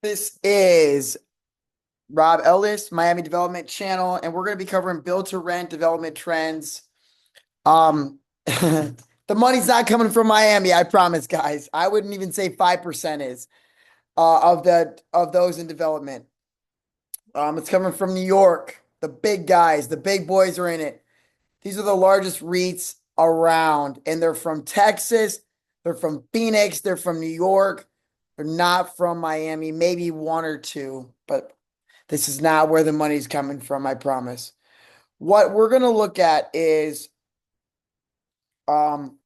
This is Rob Ellis, Miami Development Channel, and we're going to be covering build to rent development trends. The money's not coming from Miami, I promise, guys. I wouldn't even say 5% is of those in development. It's coming from New York. The big guys, the big boys are in it. These are the largest REITs around, and they're from Texas, they're from Phoenix, they're from New York. They're not from Miami, maybe one or two, but this is not where the money's coming from, I promise. What we're going to look at is um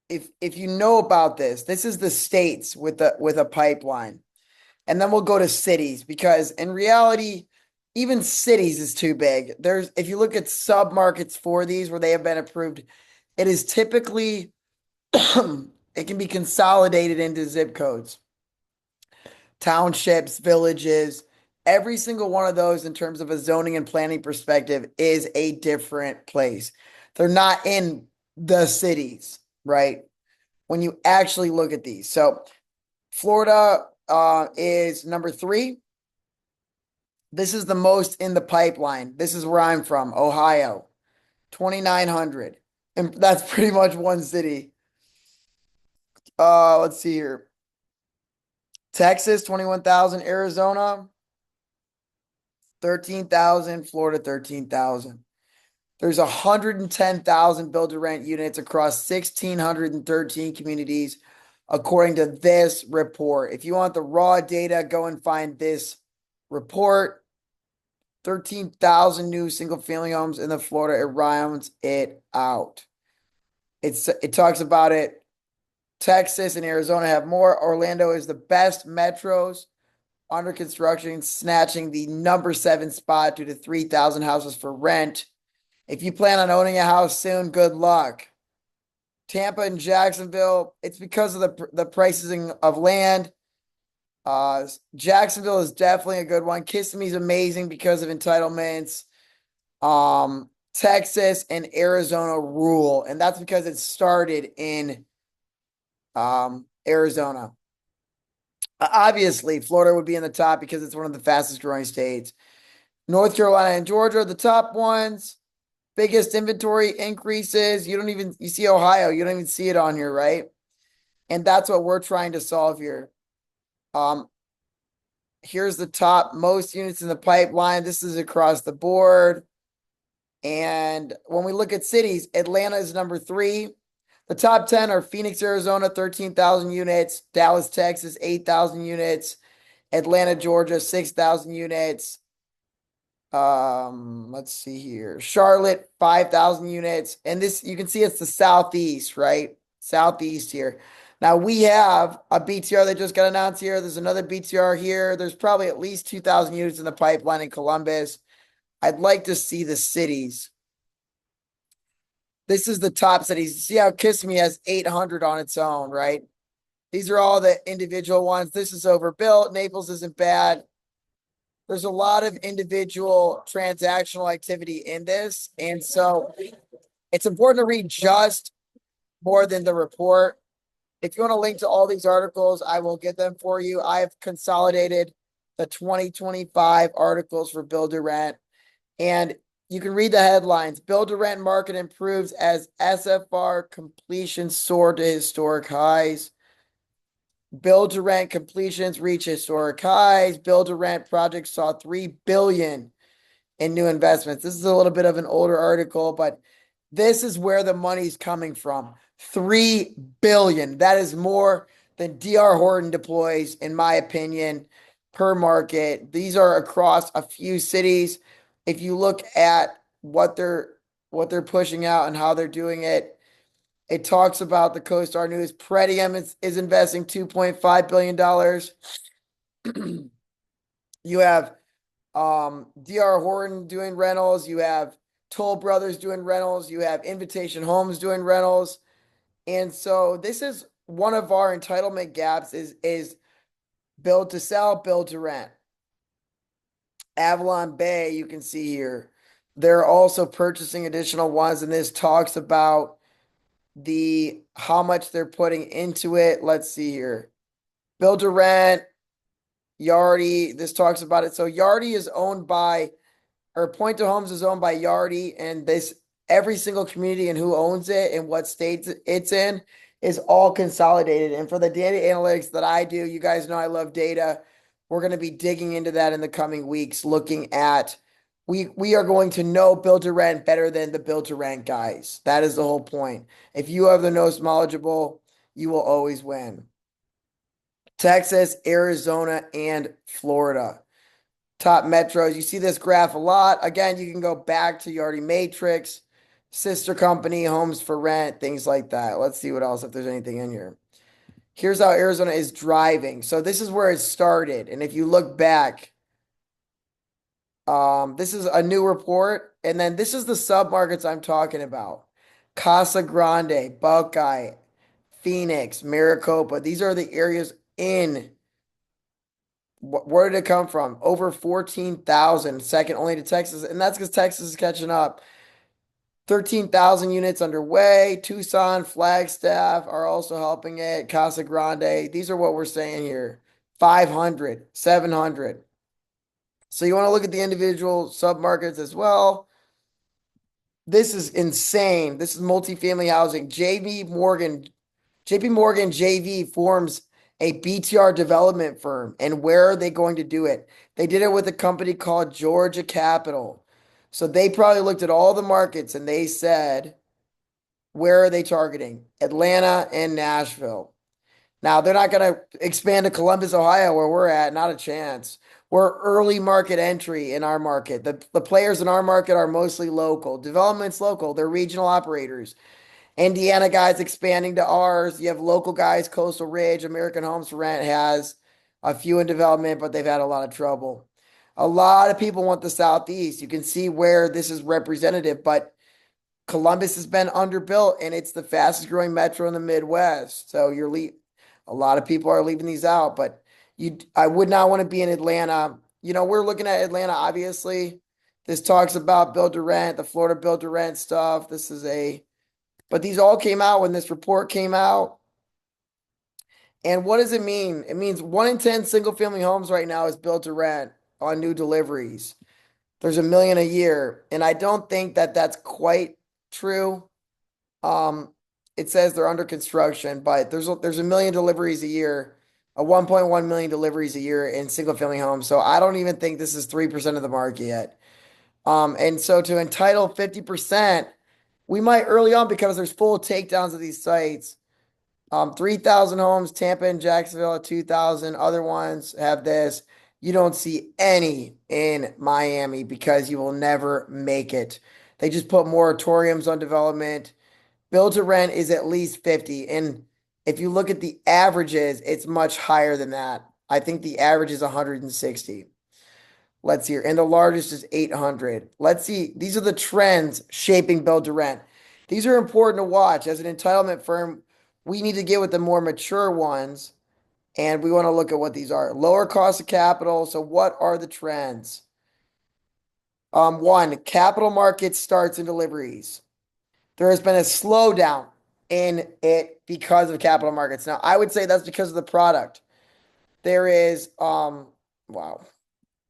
if you know about this is the states with a pipeline. And then we'll go to cities because in reality, even cities is too big. There's if you look at sub-markets for these where they have been approved, it is typically it can be consolidated into zip codes, townships, villages. Every single one of those, in terms of a zoning and planning perspective, is a different place. They're not in the cities, right? When you actually look at these. So Florida is number 3. This is the most in the pipeline. This is where I'm from, Ohio, 2,900. And that's pretty much one city. Let's see here. Texas, 21,000. Arizona, 13,000. Florida, 13,000. There's 110,000 build-to-rent units across 1,613 communities, according to this report. If you want the raw data, go and find this report. 13,000 new single-family homes in the Florida. It rounds it out. It talks about it. Texas and Arizona have more. Orlando is the best metros under construction, snatching the number 7 spot due to 3,000 houses for rent. If you plan on owning a house soon, good luck. Tampa and Jacksonville, it's because of the pricing of land. Jacksonville is definitely a good one. Kissimmee's amazing because of entitlements. Texas and Arizona rule, and that's because it started in Arizona. Obviously, Florida would be in the top because it's one of the fastest growing states. North Carolina and Georgia are the top ones. Biggest inventory increases. You see Ohio, you don't even see it on here, right? And that's what we're trying to solve here. Here's the top most units in the pipeline. This is across the board. And when we look at cities, Atlanta is number 3. The top 10 are Phoenix, Arizona, 13,000 units. Dallas, Texas, 8,000 units. Atlanta, Georgia, 6,000 units. Let's see here. Charlotte, 5,000 units. And this, you can see it's the Southeast, right? Southeast here. Now we have a BTR that just got announced here. There's another BTR here. There's probably at least 2,000 units in the pipeline in Columbus. I'd like to see the cities. This is the top cities. See how Kissimmee has 800 on its own, right? These are all the individual ones. This is overbuilt. Naples isn't bad. There's a lot of individual transactional activity in this. And so it's important to read just more than the report. If you want to link to all these articles, I will get them for you. I have consolidated the 2025 articles for build to rent. And you can read the headlines. Build to rent market improves as SFR completions soar to historic highs. Build to rent completions reach historic highs. Build to rent projects saw $3 billion in new investments. This is a little bit of an older article, but this is where the money's coming from. $3 billion. That is more than D.R. Horton deploys, in my opinion, per market. These are across a few cities. If you look at what they're pushing out and how they're doing it, it talks about the CoStar News. Pretium is investing $2.5 billion. You have D.R. Horton doing rentals. You have Toll Brothers doing rentals. You have Invitation Homes doing rentals. And so this is one of our entitlement gaps is build to sell, build to rent. Avalon Bay, you can see here. They're also purchasing additional ones, and this talks about how much they're putting into it. Let's see here. Build to rent, Yardi, this talks about it. So Yardi is owned by, or Point to Homes is owned by Yardi, and this every single community and who owns it and what states it's in is all consolidated. And for the data analytics that I do, you guys know I love data. We're going to be digging into that in the coming weeks, looking at we are going to know build to rent better than the build to rent guys. That is the whole point. If you have the most knowledgeable, you will always win. Texas, Arizona, and Florida. Top metros. You see this graph a lot. Again, you can go back to Yardi Matrix, sister company, homes for rent, things like that. Let's see what else, if there's anything in here. Here's how Arizona is driving. So this is where it started. And if you look back, this is a new report. And then this is the submarkets I'm talking about. Casa Grande, Buckeye, Phoenix, Maricopa. These are the areas in. Where did it come from? Over 14,000, second only to Texas. And that's because Texas is catching up. 13,000 units underway. Tucson, Flagstaff are also helping it. Casa Grande. These are what we're saying here. 500, 700. So you want to look at the individual submarkets as well. This is insane. This is multifamily housing. JP Morgan JV forms a BTR development firm. And where are they going to do it? They did it with a company called Georgia Capital. So they probably looked at all the markets and they said, where are they targeting? Atlanta and Nashville. Now, they're not going to expand to Columbus, Ohio, where we're at. Not a chance. We're early market entry in our market. The players in our market are mostly local. Development's local. They're regional operators. Indiana guys expanding to ours. You have local guys, Coastal Ridge, American Homes for Rent has a few in development, but they've had a lot of trouble. A lot of people want the Southeast. You can see where this is representative, but Columbus has been underbuilt and it's the fastest growing metro in the Midwest. So a lot of people are leaving these out, but I would not want to be in Atlanta. You know, we're looking at Atlanta, obviously. This talks about build to rent, the Florida build to rent stuff. But these all came out when this report came out. And what does it mean? It means 1 in 10 single family homes right now is built to rent on new deliveries. There's a million a year. And I don't think that that's quite true. It says they're under construction, but there's a million deliveries a year, a 1.1 million deliveries a year in single family homes. So I don't even think this is 3% of the market yet. And so to entitle 50%, we might early on because there's full takedowns of these sites. 3,000 homes, Tampa and Jacksonville at 2,000. Other ones have this. You don't see any in Miami because you will never make it. They just put moratoriums on development. Build to rent is at least 50. And if you look at the averages, it's much higher than that. I think the average is 160. Let's see here. And the largest is 800. Let's see. These are the trends shaping build to rent. These are important to watch. As an entitlement firm, we need to get with the more mature ones. And we want to look at what these are. Lower cost of capital. So what are the trends? One, capital market starts and deliveries. There has been a slowdown in it because of capital markets. Now, I would say that's because of the product. There is, wow,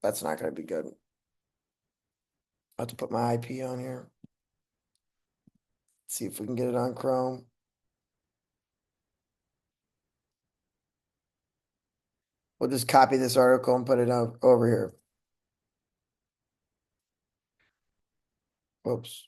that's not going to be good. I have to put my IP on here. See if we can get it on Chrome. We'll just copy this article and put it over here. Whoops.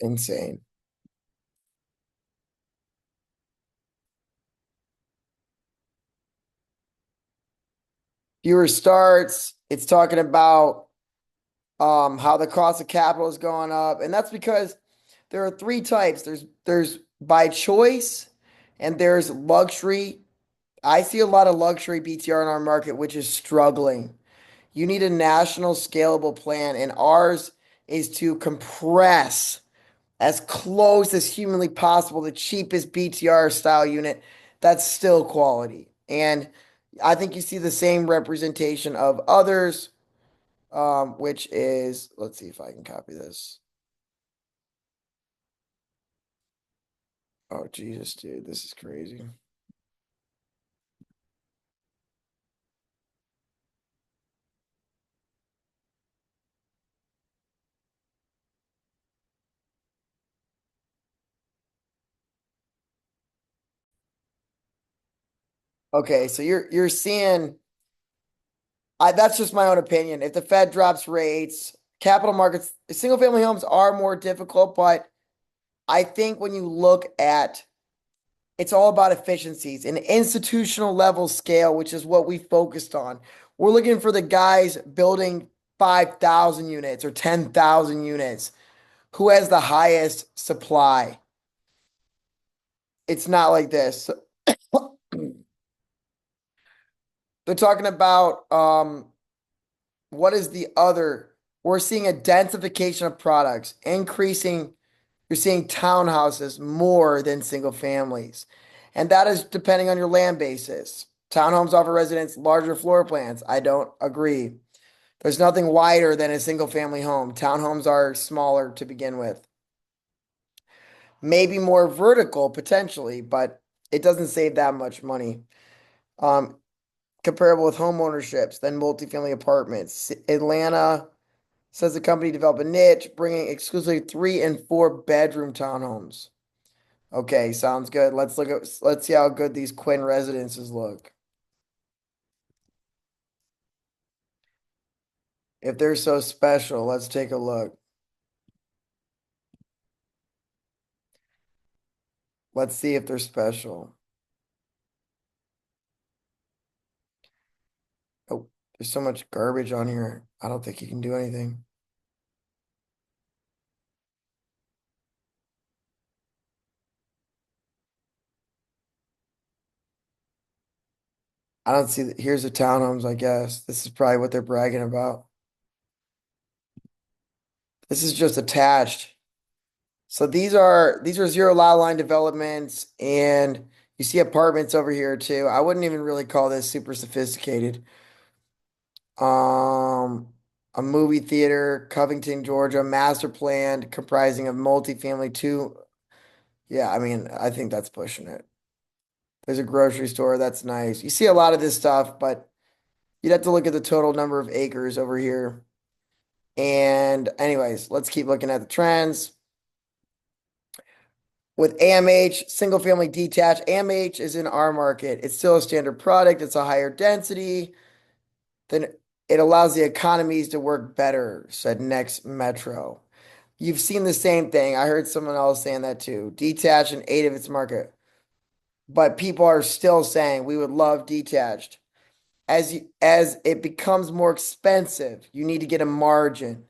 Insane. Fewer starts. It's talking about how the cost of capital is going up. And that's because there are three types. There's by choice and there's luxury. I see a lot of luxury BTR in our market, which is struggling. You need a national scalable plan, and ours is to compress as close as humanly possible the cheapest BTR style unit that's still quality. And I think you see the same representation of others, which is, let's see if I can copy this. Oh, Jesus, dude, this is crazy. Okay, so you're seeing that's just my own opinion. If the Fed drops rates, capital markets, single family homes are more difficult, but I think when you look at it's all about efficiencies and institutional level scale, which is what we focused on. We're looking for the guys building 5,000 units or 10,000 units. Who has the highest supply? It's not like this. They're talking about what is the other? We're seeing a densification of products, increasing. You're seeing townhouses more than single families. And that is depending on your land basis. Townhomes offer residents larger floor plans. I don't agree. There's nothing wider than a single family home. Townhomes are smaller to begin with. Maybe more vertical potentially, but it doesn't save that much money. Um, Comparable with home ownerships than multifamily apartments. Atlanta says the company developed a niche, bringing exclusively 3 and 4 bedroom townhomes. Okay, sounds good. Let's see how good these Quinn residences look. If they're so special, let's take a look. Let's see if they're special. Oh, there's so much garbage on here. I don't think you can do anything. I don't see here's the townhomes, I guess. This is probably what they're bragging about. This is just attached. So these are zero lot line developments, and you see apartments over here too. I wouldn't even really call this super sophisticated. Um, a movie theater, Covington, Georgia, master planned, comprising of multifamily two. Yeah, I mean, I think that's pushing it. There's a grocery store. That's nice. You see a lot of this stuff, but you'd have to look at the total number of acres over here. And anyways, let's keep looking at the trends. With AMH, single family detached, AMH is in our market. It's still a standard product. It's a higher density. Then it allows the economies to work better, said Next Metro. You've seen the same thing. I heard someone else saying that too. Detached in 8 of its market. But people are still saying we would love detached. As it becomes more expensive, you need to get a margin.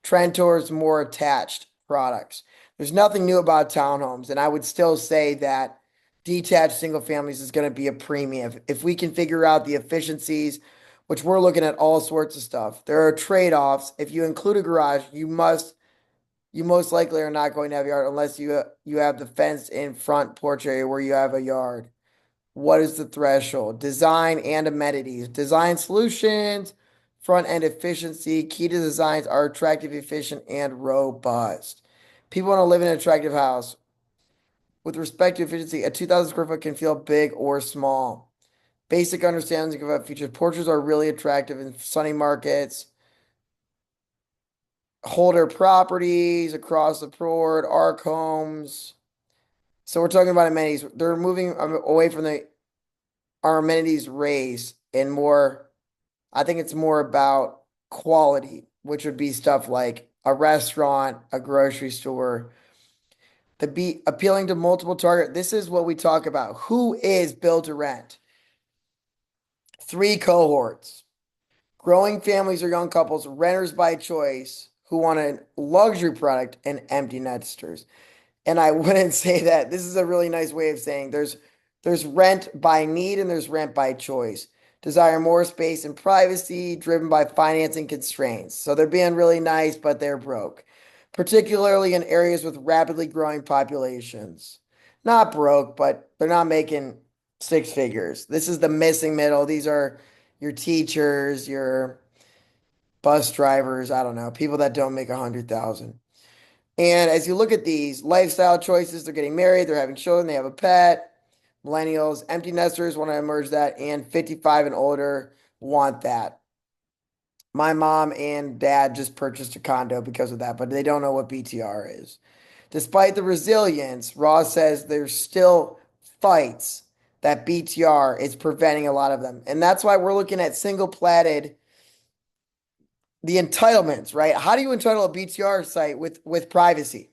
Trend towards more attached products. There's nothing new about townhomes, and I would still say that detached single families is going to be a premium. If we can figure out the efficiencies, which we're looking at all sorts of stuff. There are trade-offs. If you include a garage, you most likely are not going to have a yard unless you have the fenced in front porch area where you have a yard. What is the threshold? Design and amenities. Design solutions, front end efficiency. Key to designs are attractive, efficient, and robust. People want to live in an attractive house. With respect to efficiency, a 2,000 square foot can feel big or small. Basic understanding of features. Porches are really attractive in sunny markets. Holder properties across the board, ARC homes. So we're talking about amenities. They're moving away from our amenities raise and more. I think it's more about quality, which would be stuff like a restaurant, a grocery store, to be appealing to multiple target. This is what we talk about. Who is build to rent? 3 cohorts. Growing families or young couples, renters by choice who want a luxury product, and empty nesters. And I wouldn't say that. This is a really nice way of saying there's rent by need and there's rent by choice. desire more space and privacy, driven by financing constraints. So they're being really nice, but they're broke, particularly in areas with rapidly growing populations. Not broke, but they're not making six figures. This is the missing middle. These are your teachers, your bus drivers, I don't know, people that don't make 100,000. And as you look at these lifestyle choices, they're getting married, they're having children, they have a pet. Millennials, empty nesters want to emerge that, and 55 and older want that. My mom and dad just purchased a condo because of that, but they don't know what BTR is. Despite the resilience, Ross says there's still fights that BTR is preventing a lot of them. And that's why we're looking at single platted, the entitlements, right? How do you entitle a BTR site with privacy?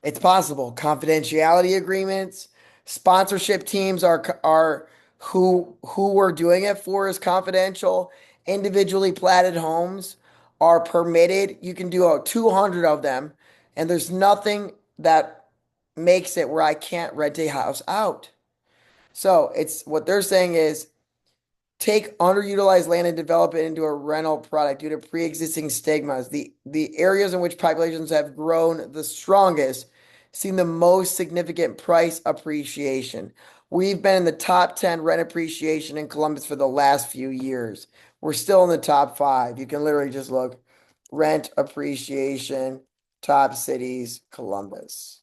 It's possible. Confidentiality agreements, sponsorship teams are who we're doing it for is confidential. Individually platted homes are permitted. You can do 200 of them, and there's nothing that makes it where I can't rent a house out. So it's what they're saying is take underutilized land and develop it into a rental product due to pre-existing stigmas. The areas in which populations have grown the strongest, seen the most significant price appreciation. We've been in the top 10 rent appreciation in Columbus for the last few years. We're still in the top five. You can literally just look rent appreciation, top cities, Columbus.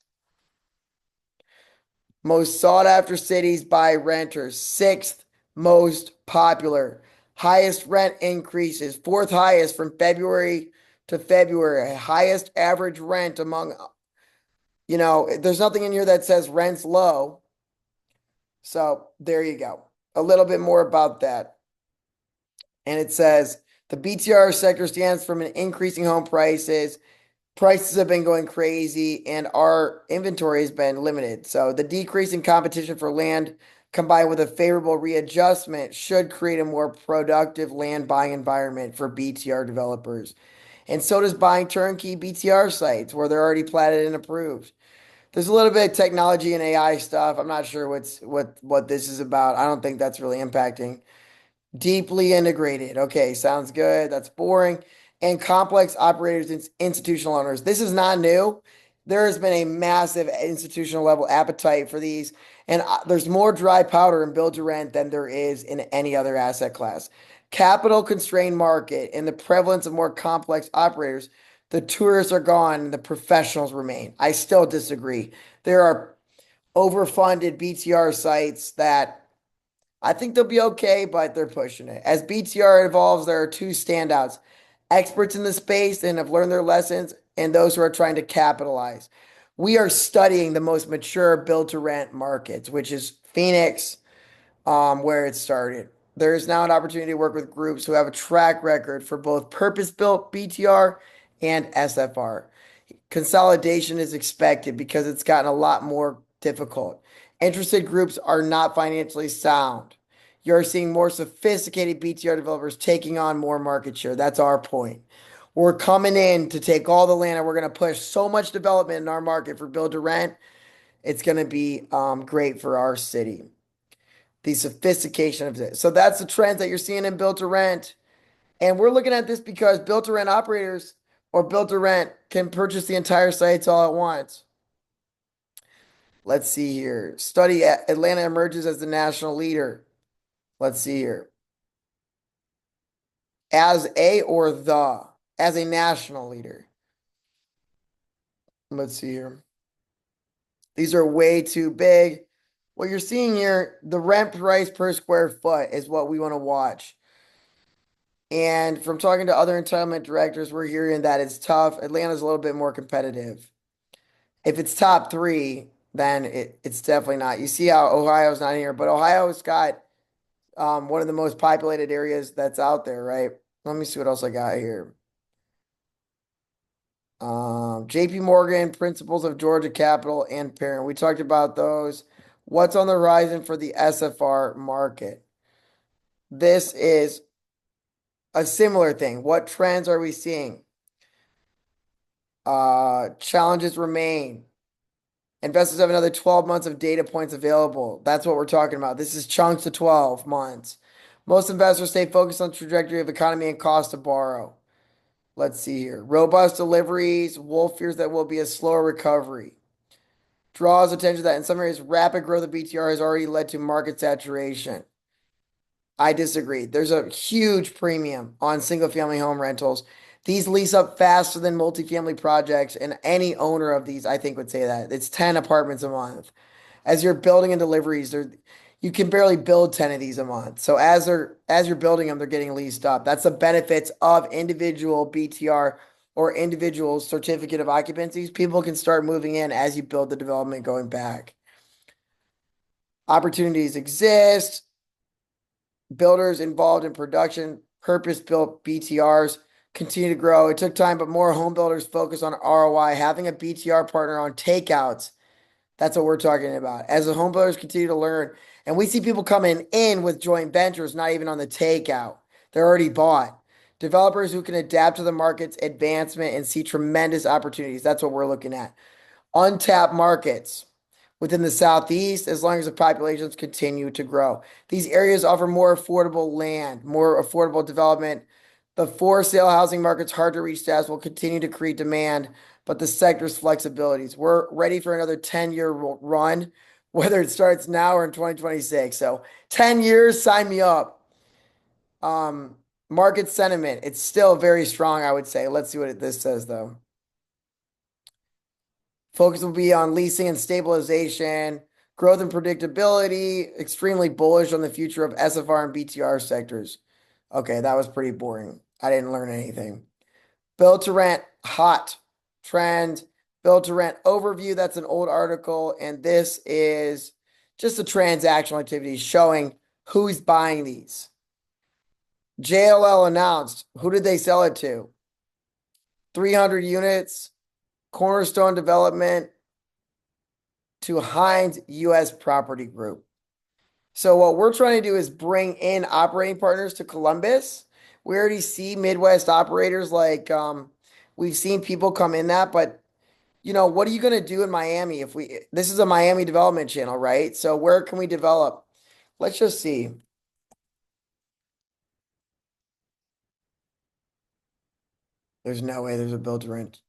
Most sought after cities by renters, sixth most popular. Highest rent increases, fourth highest from February to February. Highest average rent among, there's nothing in here that says rent's low. So there you go. A little bit more about that. And it says the BTR sector stands from an increasing home prices. Prices have been going crazy and our inventory has been limited. So the decrease in competition for land combined with a favorable readjustment should create a more productive land buying environment for BTR developers. And so does buying turnkey BTR sites where they're already platted and approved. There's a little bit of technology and AI stuff. I'm not sure what this is about. I don't think that's really impacting. Deeply integrated. Okay, sounds good. That's boring. And complex operators and institutional owners. This is not new. There has been a massive institutional level appetite for these, and there's more dry powder in build to rent than there is in any other asset class. Capital constrained market and the prevalence of more complex operators, the tourists are gone and the professionals remain. I still disagree. There are overfunded BTR sites that I think they'll be okay, but they're pushing it. As BTR evolves, there are two standouts: experts in the space and have learned their lessons, and those who are trying to capitalize. We are studying the most mature build to rent markets, which is Phoenix, where it started. There is now an opportunity to work with groups who have a track record for both purpose built BTR and SFR. Consolidation is expected because it's gotten a lot more difficult. Interested groups are not financially sound. You're seeing more sophisticated BTR developers taking on more market share. That's our point. We're coming in to take all the land and we're going to push so much development in our market for build to rent. It's going to be great for our city. The sophistication of it. So that's the trends that you're seeing in build to rent. And we're looking at this because build to rent operators or build to rent can purchase the entire sites all at once. Let's see here. Study Atlanta emerges as the national leader. Let's see here. As a or the, as a national leader. Let's see here. These are way too big. What you're seeing here, the rent price per square foot is what we want to watch. And from talking to other entitlement directors, we're hearing that it's tough. Atlanta's a little bit more competitive. If it's top three, then it's definitely not. You see how Ohio's not here, but Ohio's got one of the most populated areas that's out there, right? Let me see what else I got here. JP Morgan, Principles of Georgia Capital, and Parent. We talked about those. What's on the horizon for the SFR market? This is a similar thing. What trends are we seeing? Challenges remain. Investors have another 12 months of data points available. That's what we're talking about. This is chunks of 12 months. Most investors stay focused on the trajectory of economy and cost to borrow. Let's see here. Robust deliveries. Wolf fears that will be a slower recovery. Draws attention that in some areas, rapid growth of BTR has already led to market saturation. I disagree. There's a huge premium on single family home rentals. These lease up faster than multifamily projects, and any owner of these, I think, would say that. It's 10 apartments a month. As you're building and deliveries, you can barely build 10 of these a month. So as you're building them, they're getting leased up. That's the benefits of individual BTR or individual certificate of occupancies. People can start moving in as you build the development going back. Opportunities exist. Builders involved in production, purpose-built BTRs continue to grow. It took time, but more home builders focus on ROI. Having a BTR partner on takeouts, that's what we're talking about. As the home builders continue to learn, and we see people coming in with joint ventures, not even on the takeout. They're already bought. Developers who can adapt to the market's advancement and see tremendous opportunities. That's what we're looking at. Untapped markets within the Southeast as long as the populations continue to grow. These areas offer more affordable land, more affordable development. The for sale housing market's hard to reach status will continue to create demand, but the sector's flexibilities. We're ready for another 10-year run, whether it starts now or in 2026. So 10 years, sign me up. Market sentiment, it's still very strong, I would say. Let's see what this says, though. Focus will be on leasing and stabilization, growth and predictability, extremely bullish on the future of SFR and BTR sectors. Okay, that was pretty boring. I didn't learn anything. Build to rent, hot trend. Build to rent overview, that's an old article. And this is just a transactional activity showing who's buying these. JLL announced, who did they sell it to? 300 units. Cornerstone Development to Hines U.S. Property Group. So what we're trying to do is bring in operating partners to Columbus. We already see Midwest operators like we've seen people come in that, but what are you going to do in Miami if this is a Miami development channel, right? So where can we develop? Let's just see. There's no way there's a build to rent.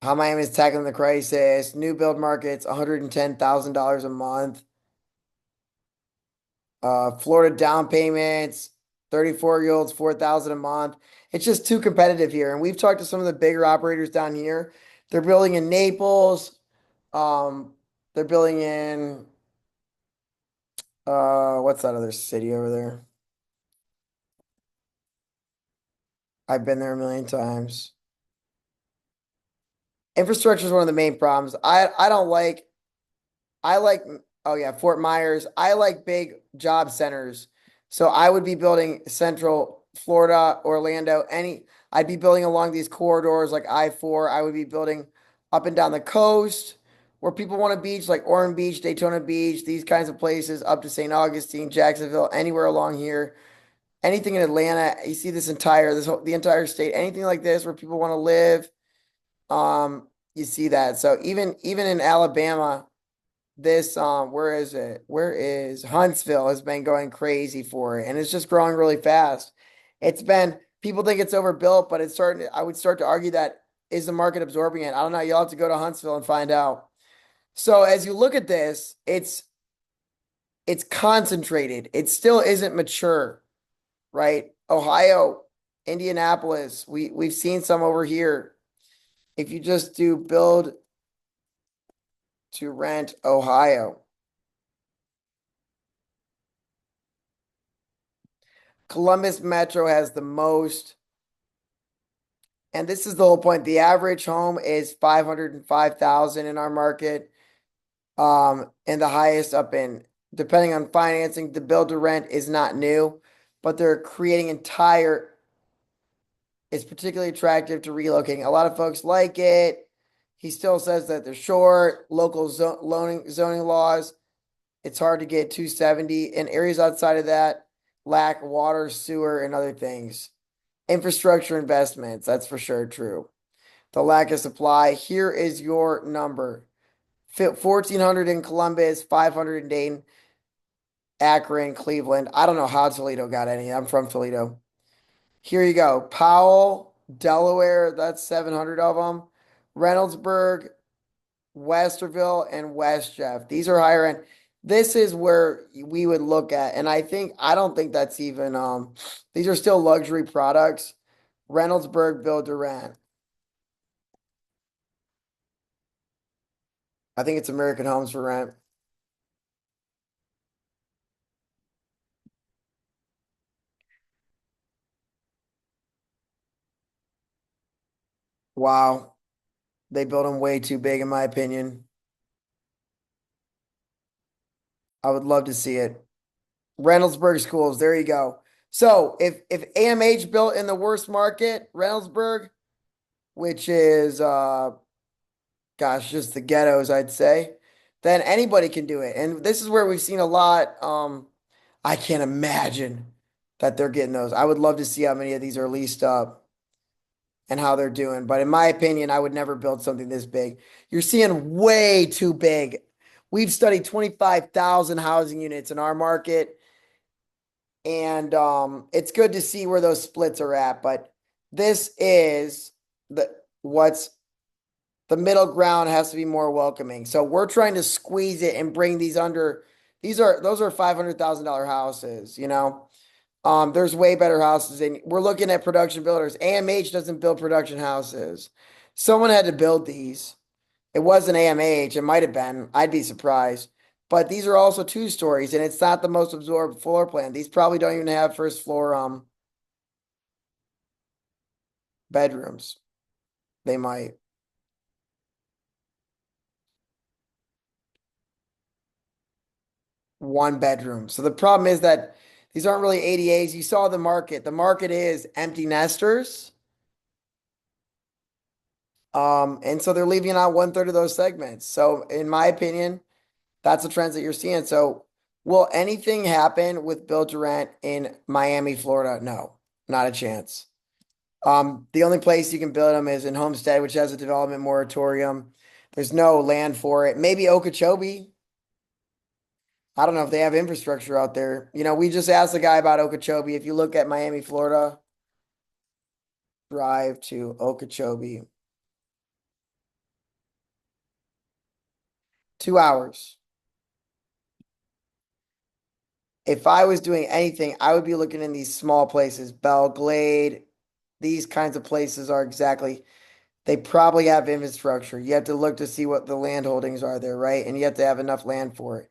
How Miami is tackling the crisis. New build markets, $110,000 a month. Florida down payments, 34-year-olds, 4,000 a month. It's just too competitive here. And we've talked to some of the bigger operators down here. They're building in Naples. They're building in what's that other city over there? I've been there a million times. Infrastructure is one of the main problems. I like, oh yeah, Fort Myers. I like big job centers. So I would be building Central Florida, Orlando, I'd be building along these corridors like I-4. I would be building up and down the coast where people want a beach like Ormond Beach, Daytona Beach, these kinds of places up to St. Augustine, Jacksonville, anywhere along here. Anything in Atlanta, you see the entire state, anything like this where people want to live. You see that. So even in Alabama, this where is it? Where is Huntsville has been going crazy for it, and it's just growing really fast. People think it's overbuilt, but I would start to argue that is the market absorbing it? I don't know. You'll have to go to Huntsville and find out. So as you look at this, it's concentrated. It still isn't mature, right? Ohio, Indianapolis, we've seen some over here. If you just do build to rent Ohio. Columbus Metro has the most. And this is the whole point. The average home is 505,000 in our market. And the highest up in, depending on financing, the build to rent is not new, but they're creating it's particularly attractive to relocating. A lot of folks like it. He still says that they're short, local zoning laws. It's hard to get 270 in areas outside of that. lack water, sewer, and other things. Infrastructure investments, that's for sure true. The lack of supply. Here is your number. 1,400 in Columbus, 500 in Dayton, Akron, Cleveland. I don't know how Toledo got any. I'm from Toledo. Here you go. Powell, Delaware, that's 700 of them. Reynoldsburg, Westerville, and West Jeff. These are higher end. This is where we would look at, and I don't think that's even these are still luxury products. Reynoldsburg build to rent. I think it's American Homes for Rent. Wow. They built them way too big, in my opinion. I would love to see it. Reynoldsburg schools, there you go. So if AMH built in the worst market, Reynoldsburg, which is gosh, just the ghettos, I'd say, then anybody can do it. And this is where we've seen a lot. I can't imagine that they're getting those. I would love to see how many of these are leased up and how they're doing. But in my opinion, I would never build something this big. You're seeing way too big. We've studied 25,000 housing units in our market, and it's good to see where those splits are at. But this is what's the middle ground has to be more welcoming. So we're trying to squeeze it and bring these under. Those are $500,000 houses, you know. There's way better houses, and we're looking at production builders. AMH doesn't build production houses. Someone had to build these. It wasn't AMH. It might have been. I'd be surprised. But these are also two stories, and it's not the most absorbed floor plan. These probably don't even have first floor bedrooms. They might. One bedroom. So the problem is that these aren't really ADAs. You saw the market. The market is empty nesters. And so they're leaving out 1/3 of those segments. So in my opinion, that's the trends that you're seeing. So will anything happen with build to rent in Miami, Florida? No, not a chance. The only place you can build them is in Homestead, which has a development moratorium. There's no land for it. Maybe Okeechobee. I don't know if they have infrastructure out there. You know, we just asked the guy about Okeechobee. If you look at Miami, Florida, drive to Okeechobee, 2 hours. If I was doing anything, I would be looking in these small places. Belglade, these kinds of places are exactly, they probably have infrastructure. You have to look to see what the land holdings are there, right? And you have to have enough land for it.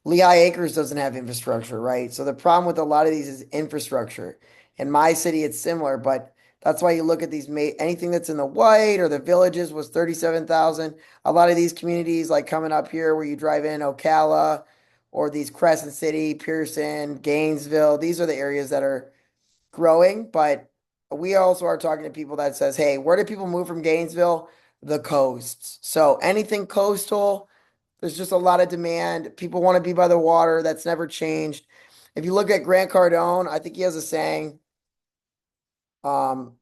Lehigh Acres doesn't have infrastructure, right? So the problem with a lot of these is infrastructure. In my city, it's similar, but that's why you look at these, anything that's in the white or the villages was 37,000. A lot of these communities, like coming up here where you drive in Ocala or these Crescent City, Pearson, Gainesville, these are the areas that are growing. But we also are talking to people that says, hey, where do people move from Gainesville? The coasts. So anything coastal, there's just a lot of demand. People want to be by the water. That's never changed. If you look at Grant Cardone, I think he has a saying, um,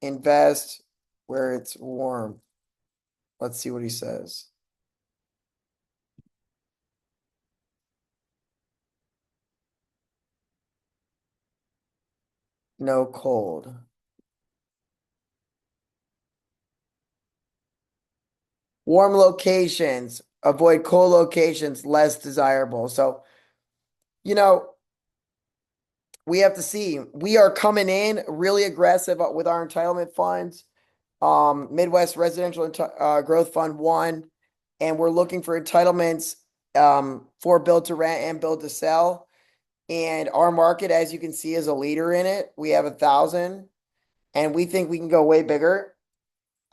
invest where it's warm. Let's see what he says. No cold. Warm locations, avoid cold locations, less desirable. So, you know, we have to see. We are coming in really aggressive with our entitlement funds. Midwest Residential Growth Fund 1, and we're looking for entitlements for build to rent and build to sell. And our market, as you can see, is a leader in it. We have 1,000, and we think we can go way bigger.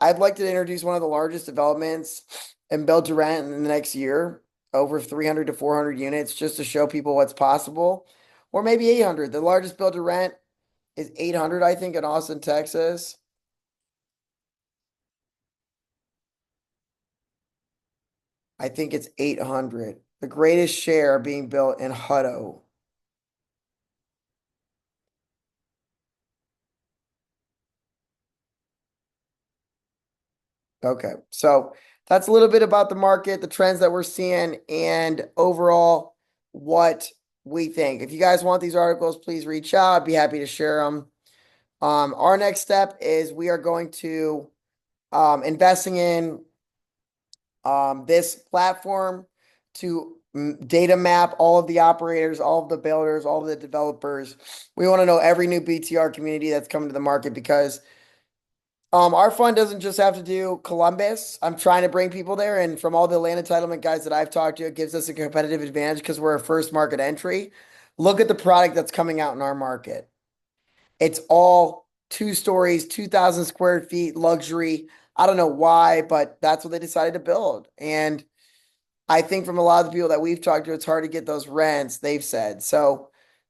I'd like to introduce one of the largest developments in build to rent in the next year, over 300 to 400 units, just to show people what's possible, or maybe 800. The largest build to rent is 800, I think, in Austin, Texas. I think it's 800. The greatest share being built in Hutto. Okay, so that's a little bit about the market, the trends that we're seeing, and overall what we think. If you guys want these articles, please reach out. I'd be happy to share them. Our next step is we are going to investing in this platform to data map all of the operators, all of the builders, all of the developers. We want to know every new BTR community that's coming to the market because our fund doesn't just have to do Columbus. I'm trying to bring people there, and from all the land entitlement guys that I've talked to, it gives us a competitive advantage because we're a first market entry. Look at the product that's coming out in our market. It's all 2 stories, 2,000 square feet, luxury. I don't know why, but that's what they decided to build. And I think from a lot of the people that we've talked to, it's hard to get those rents, they've said. So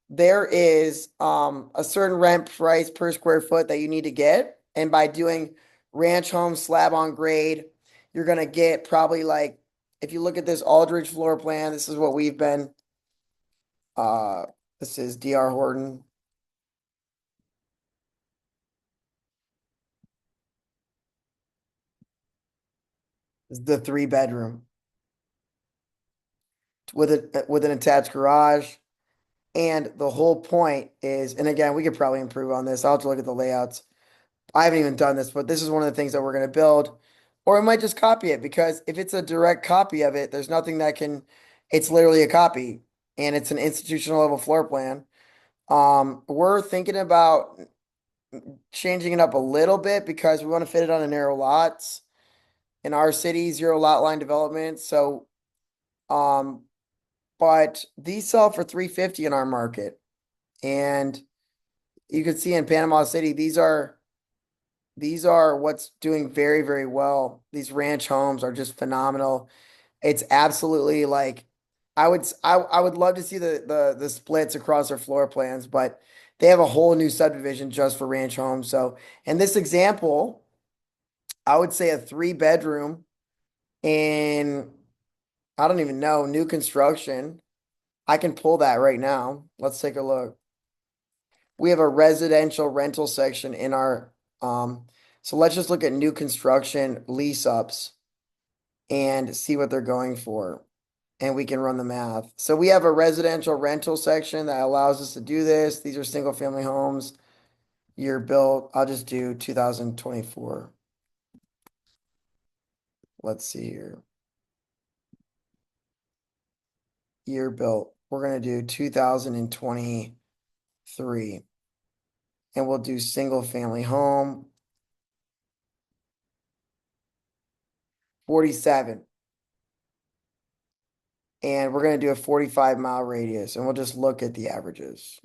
there is a certain rent price per square foot that you need to get. And by doing ranch home slab on grade, you're gonna get probably like, if you look at this Aldridge floor plan, this is what we've been. This is DR Horton. This is the 3 bedroom with an attached garage. And the whole point is, and again, we could probably improve on this. I'll have to look at the layouts. I haven't even done this, but this is one of the things that we're going to build. Or we might just copy it because if it's a direct copy of it, there's nothing that can, it's literally a copy and it's an institutional level floor plan. We're thinking about changing it up a little bit because we want to fit it on a narrow lots in our city, 0 lot line development. So, um, but these sell for 350 in our market. And you can see in Panama City, these are what's doing very, very well. These ranch homes are just phenomenal. It's absolutely like I would love to see the splits across their floor plans, but they have a whole new subdivision just for ranch homes. So in this example, I would say a 3 bedroom in I don't even know, new construction. I can pull that right now. Let's take a look. We have a residential rental section in our so let's just look at new construction lease ups and see what they're going for. And we can run the math. So we have a residential rental section that allows us to do this. These are single family homes, year built. I'll just do 2024. Let's see here. Year built. We're going to do 2023. And we'll do single family home. 47. And we're going to do a 45-mile radius, and we'll just look at the averages.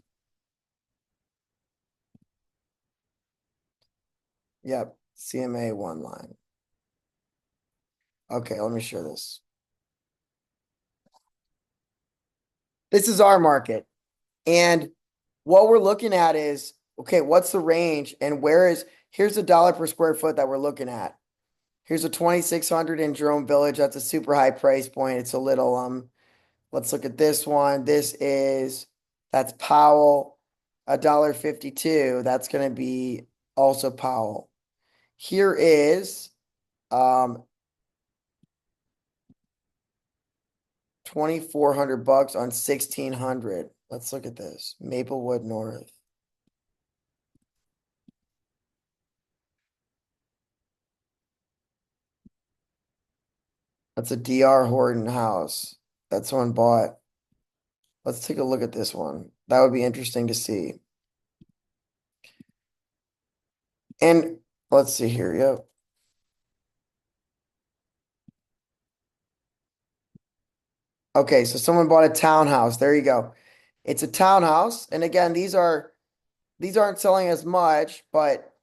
Yep, CMA 1 line. Okay, let me share this. This is our market. And what we're looking at is, okay, what's the range and here's the dollar per square foot that we're looking at. Here's a 2,600 in Jerome Village. That's a super high price point. It's a little, let's look at this one. That's Powell, $1.52. That's going to be also Powell. Here is, 2,400 bucks on 1,600. Let's look at this. Maplewood North. That's a DR Horton house that someone bought. Let's take a look at this one. That would be interesting to see. And let's see here. Yep. Okay, so someone bought a townhouse. There you go. It's a townhouse. And again, these aren't selling as much, but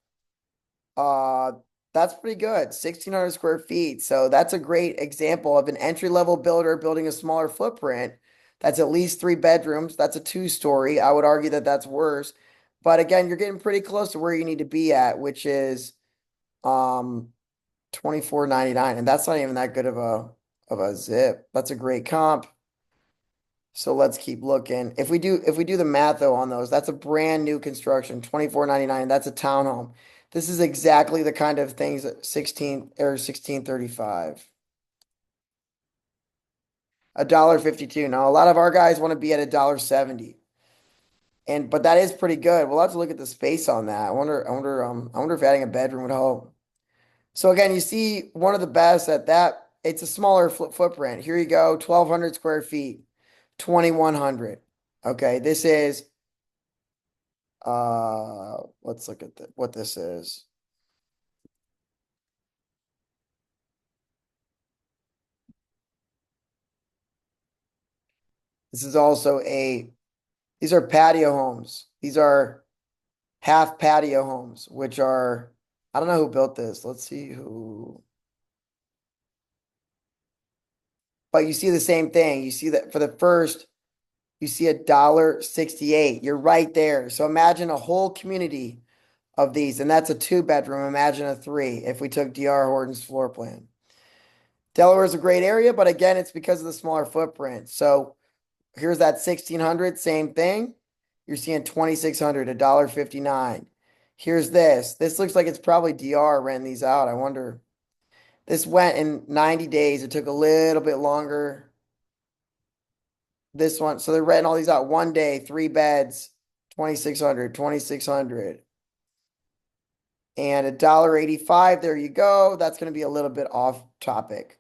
uh that's pretty good. 1,600 square feet. So that's a great example of an entry-level builder building a smaller footprint. That's at least 3 bedrooms. That's a 2 story. I would argue that that's worse. But again, you're getting pretty close to where you need to be at, which is 24.99. And that's not even that good of a zip. That's a great comp. So let's keep looking. If we do the math though on those, that's a brand new construction, 24.99. That's a townhome. This is exactly the kind of things that 1635. $1.52. Now a lot of our guys want to be at $1.70. But that is pretty good. We'll have to look at the space on that. I wonder if adding a bedroom would help. So again, you see one of the best at that. It's a smaller footprint. Here you go, 1,200 square feet, 2,100. Okay, this is let's look at what this is. This is also these are patio homes. These are half patio homes, which are, I don't know who built this. Let's see who. But you see the same thing. You see that for the first, you see $1.68. You're right there. So imagine a whole community of these, and that's a 2 bedroom. Imagine a 3 if we took DR Horton's floor plan. Delaware is a great area, but again, it's because of the smaller footprint. So here's that 1,600, same thing. You're seeing 2,600, $1.59. Here's this. This looks like it's probably DR renting these out. I wonder. This went in 90 days. It took a little bit longer. This one, so they're renting all these out 1 day, 3 beds, 2,600, 2,600. And $1.85. There you go. That's going to be a little bit off topic.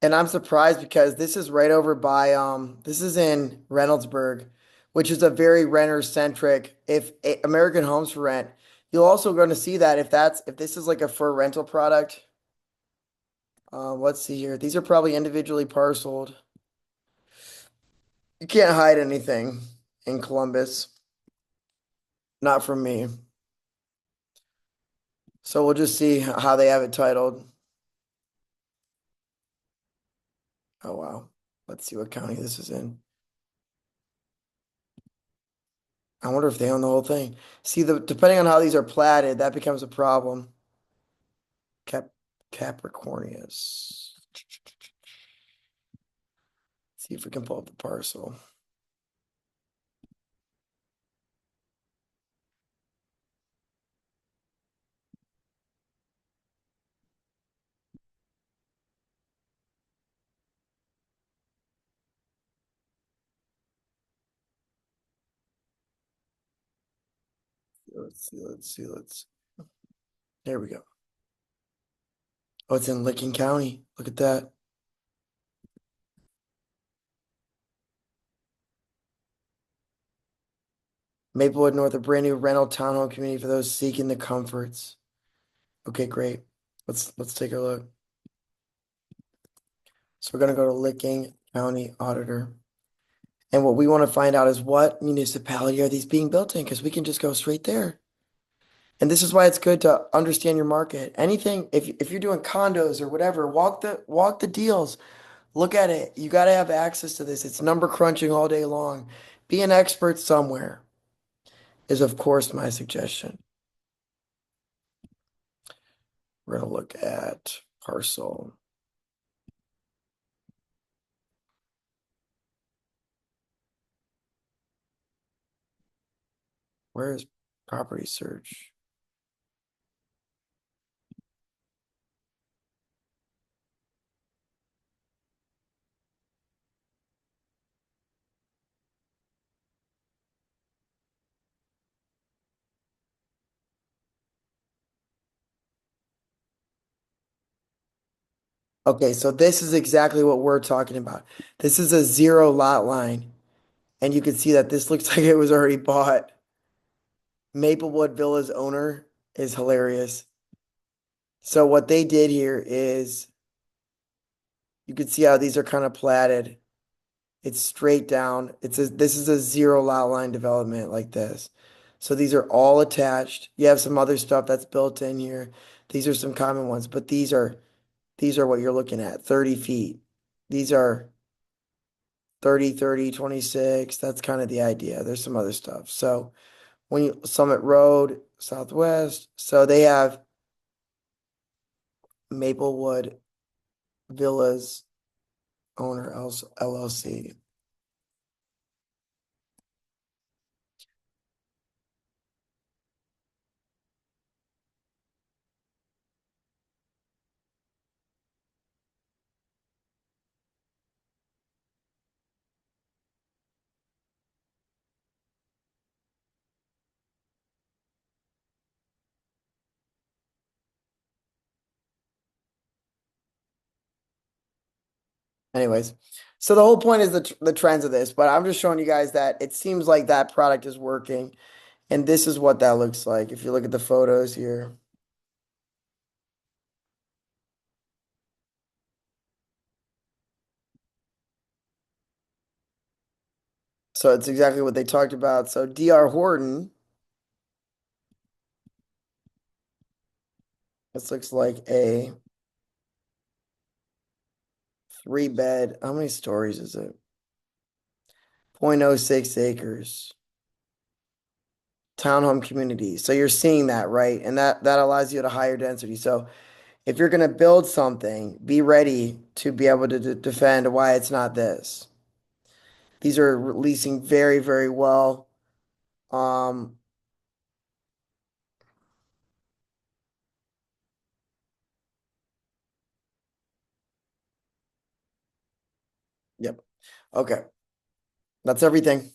And I'm surprised because this is right over by this is in Reynoldsburg, which is a very renter centric. If American Homes for Rent, you'll also going to see that if this is like a for rental product. Let's see here. These are probably individually parceled. You can't hide anything in Columbus. Not from me. So we'll just see how they have it titled. Oh wow. Let's see what county this is in. I wonder if they own the whole thing. See, depending on how these are platted, that becomes a problem. Capricornius. See if we can pull up the parcel. Let's see. There we go. Oh, it's in Licking County. Look at that. Maplewood North, a brand new rental townhome community for those seeking the comforts. Okay, great. Let's take a look. So we're gonna go to Licking County Auditor. And what we want to find out is what municipality are these being built in? Because we can just go straight there. And this is why it's good to understand your market. Anything, if you're doing condos or whatever, walk the deals. Look at it. You got to have access to this. It's number crunching all day long. Be an expert somewhere is, of course, my suggestion. We're going to look at parcel. Where is property search? Okay, so this is exactly what we're talking about. This is a 0 lot line. And you can see that this looks like it was already bought. Maplewood Villa's owner is hilarious. So what they did here is you can see how these are kind of platted. It's straight down. This is a 0 lot line development like this. So these are all attached. You have some other stuff that's built in here. These are some common ones, but these are what you're looking at, 30 feet. These are 30, 30, 26. That's kind of the idea. There's some other stuff. So when you Summit Road, Southwest, so they have Maplewood Villas owner LLC. Anyways, so the whole point is the trends of this, but I'm just showing you guys that it seems like that product is working, and this is what that looks like if you look at the photos here. So it's exactly what they talked about. So DR Horton, this looks like a 3-bed. How many stories is it? 0.06 acres. Townhome community. So you're seeing that, right? And that allows you at a higher density. So if you're going to build something, be ready to be able to defend why it's not this. These are leasing very, very well. Um, yep. Okay. That's everything.